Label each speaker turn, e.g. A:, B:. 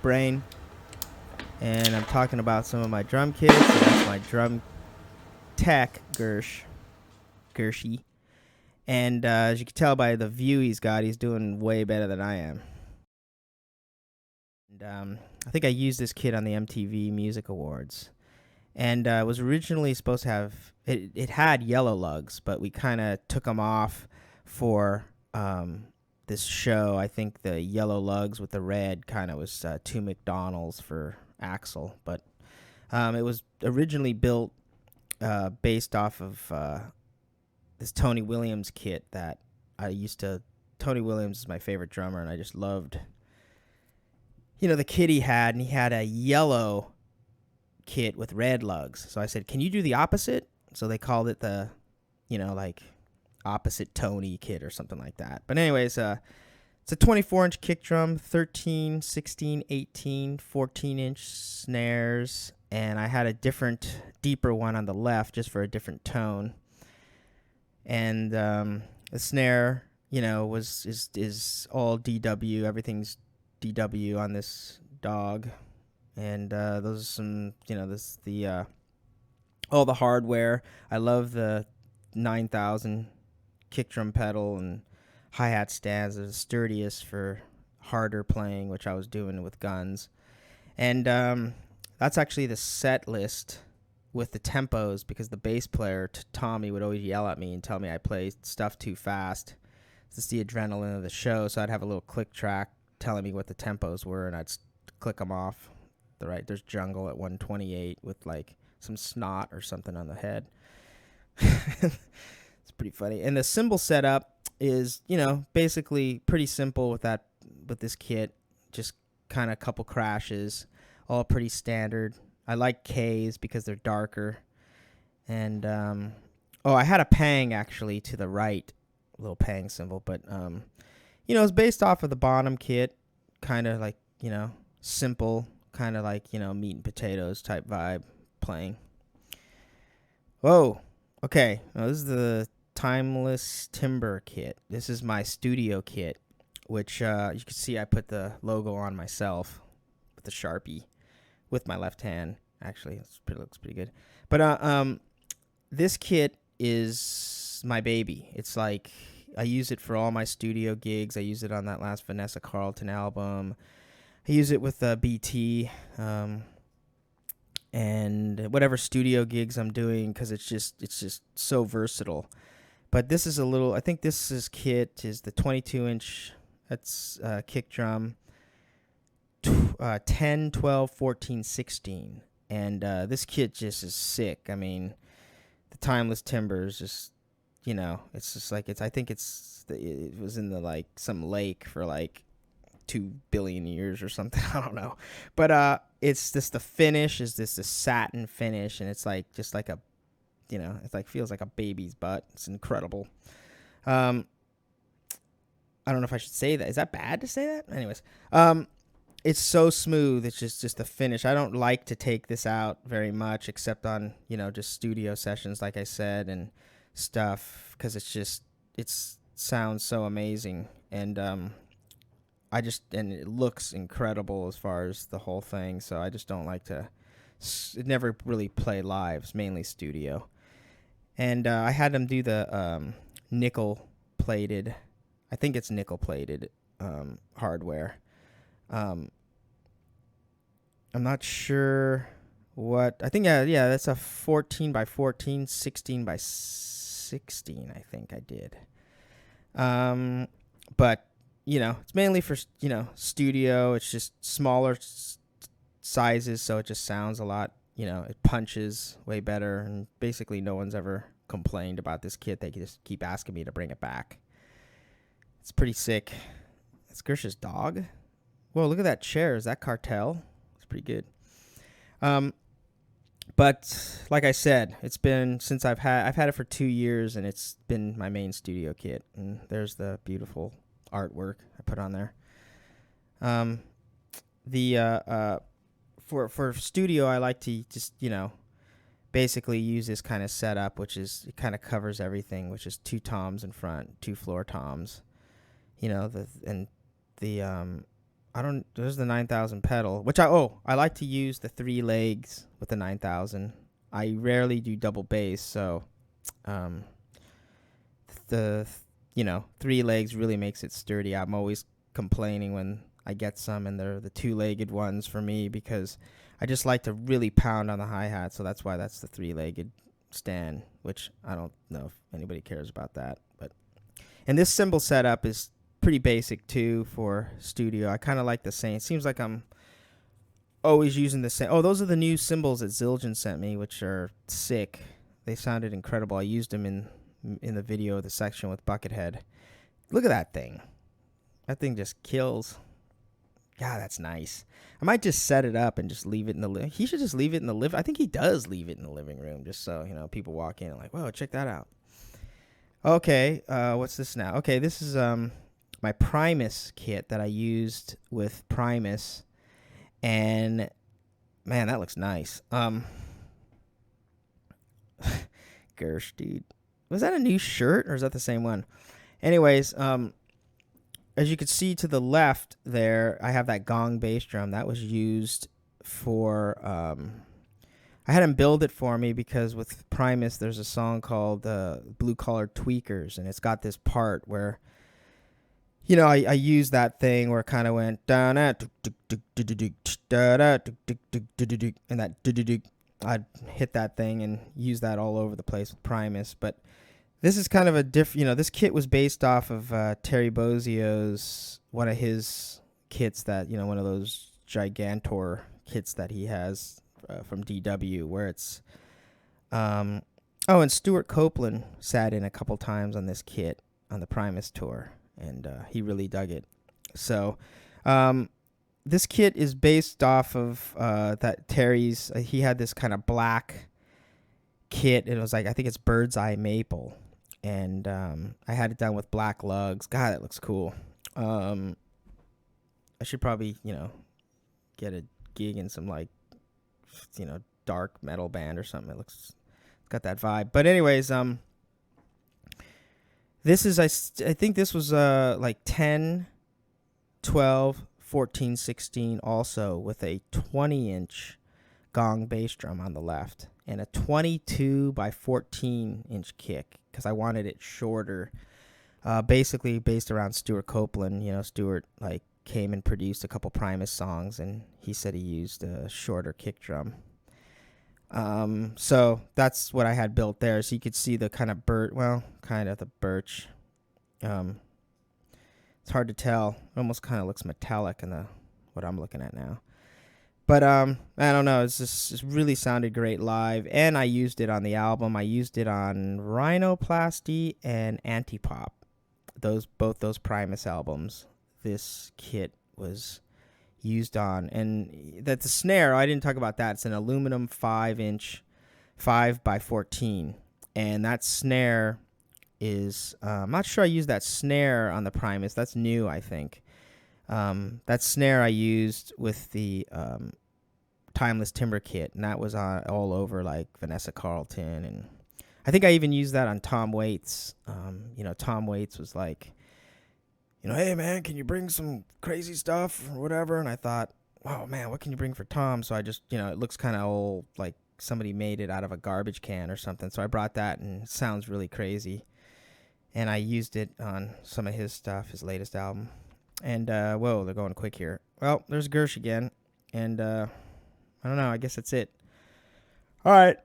A: Brain, and I'm talking about some of my drum kits. So that's my drum tech Gershie, and as you can tell by the view he's got, he's doing way better than I am. And I think I used this kit on the MTV Music Awards, and it was originally supposed to have it had yellow lugs, but we kind of took them off for this show. I think the yellow lugs with the red kind of was two McDonald's for Axel, but it was originally built based off of this Tony Williams kit that I used to. Tony Williams is my favorite drummer, and I just loved, the kit he had, and he had a yellow kit with red lugs. So I said, can you do the opposite? So they called it the, like opposite Tony kit or something like that. But anyways, it's a 24-inch kick drum, 13, 16, 18, 14-inch snares, and I had a different, deeper one on the left just for a different tone. And the snare, is all DW. Everything's DW on this dog. And those are some, all the hardware. I love the 9000 kick drum pedal and hi-hat stands. They're the sturdiest for harder playing, which I was doing with guns. And that's actually the set list with the tempos, because the bass player, Tommy, would always yell at me and tell me I play stuff too fast. It's the adrenaline of the show, so I'd have a little click track telling me what the tempos were, and I'd click them off. There's Jungle at 128 with like some snot or something on the head. It's pretty funny. And the cymbal setup is, basically pretty simple with this kit. Just kind of a couple crashes, all pretty standard. I like K's because they're darker. And I had a Pang actually to the right, a little Pang cymbal, but it's based off of the Bonham kit, kind of like, simple, kind of like, meat and potatoes type vibe playing. Whoa. Okay. Now this is the Timeless Timber kit. This is my studio kit, which you can see I put the logo on myself with the Sharpie with my left hand. Actually, it looks pretty good. But this kit is my baby. It's like I use it for all my studio gigs. I use it on that last Vanessa Carlton album. I use it with BT and whatever studio gigs I'm doing, because it's just so versatile. But this is I think this kit is the 22-inch. That's kick drum. 10, 12, 14, 16. And this kit just is sick. I mean, the Timeless Timber is just, it's just like, I think it was in the, like, some lake for, like, 2 billion years or something. I don't know. But it's just the finish is this the satin finish, and it's like, just like a, it's like, feels like a baby's butt. It's incredible. I don't know if I should say that. Is that bad to say that? Anyways, it's so smooth. It's just the finish. I don't like to take this out very much, except on, just studio sessions, like I said, and stuff, because it sounds so amazing. And and it looks incredible as far as the whole thing. So I just don't like to, never really play live. It's mainly studio. And I had them do the nickel plated, I think it's nickel plated hardware. I'm not sure what, I think, yeah, that's a 14 by 14, 16 by 16, I think I did. But, it's mainly for, studio. It's just smaller sizes, so it just sounds a lot, it punches way better, and basically no one's ever complained about this kit. They just keep asking me to bring it back. It's pretty sick. That's Gersh's dog. Whoa, look at that chair. Is that Cartel? It's pretty good. But like I said, it's been since I've had it for 2 years, and it's been my main studio kit. And there's the beautiful artwork I put on there. For studio, I like to just, basically use this kind of setup, which is, it kind of covers everything, which is 2 toms in front, 2 floor toms, There's the 9000 pedal, which I like to use the 3 legs with the 9000. I rarely do double bass, so um, the 3 legs really makes it sturdy. I'm always complaining when I get some and they're the 2-legged ones for me because I just like to really pound on the hi-hat, so that's why that's the 3-legged stand, which I don't know if anybody cares about that. And this cymbal setup is pretty basic too for studio. I kind of like the same. It seems like I'm always using the same. Oh, those are the new cymbals that Zildjian sent me, which are sick. They sounded incredible. I used them in the video, the section with Buckethead. Look at that thing. That thing just kills. God, that's nice. I might just set it up and just leave it in the he should just leave it in the living. I think he does leave it in the living room just so, people walk in and like, whoa, check that out. Okay, what's this now? Okay, this is my Primus kit that I used with Primus. And man, that looks nice. Gersh, dude. Was that a new shirt or is that the same one? Anyways, as you can see to the left there, I have that gong bass drum. That was used for... I had him build it for me because with Primus, there's a song called Blue Collar Tweakers, and it's got this part where, I used that thing where it kind of went down, and that I'd hit that thing and use that all over the place with Primus. But this is kind of a different, this kit was based off of Terry Bozzio's, one of his kits that, one of those Gigantor kits that he has from DW, where it's, and Stuart Copeland sat in a couple times on this kit on the Primus tour, and he really dug it. So, this kit is based off of that Terry's. He had this kind of black kit, and it was like, I think it's Bird's Eye Maple, and I had it done with black lugs. God, it looks cool. I should probably, get a gig in some dark metal band or something. It's got that vibe. But anyways, this is, I think this was like 10, 12, 14, 16 also with a 20-inch gong bass drum on the left and a 22 by 14-inch kick because I wanted it shorter. Basically based around Stuart Copeland. Stuart came and produced a couple Primus songs, and he said he used a shorter kick drum. So that's what I had built there. So you could see the kind of the birch. It's hard to tell. It almost kind of looks metallic in what I'm looking at now. But I don't know. It really sounded great live, and I used it on the album. I used it on Rhinoplasty and Antipop. Both those Primus albums. This kit was used on, and that's a snare. I didn't talk about that. It's an aluminum 5-inch 5 by 14, and that snare is I'm not sure I used that snare on the Primus. That's new, I think. That snare I used with the Timeless Timber kit, and that was all over like Vanessa Carlton, and I think I even used that on Tom Waits. Tom Waits was like, hey, man, can you bring some crazy stuff or whatever? And I thought, oh, man, what can you bring for Tom? So I just, it looks kind of old, like somebody made it out of a garbage can or something. So I brought that, and it sounds really crazy. And I used it on some of his stuff, his latest album. And, whoa, they're going quick here. Well, there's Gersh again. And I don't know, I guess that's it. All right.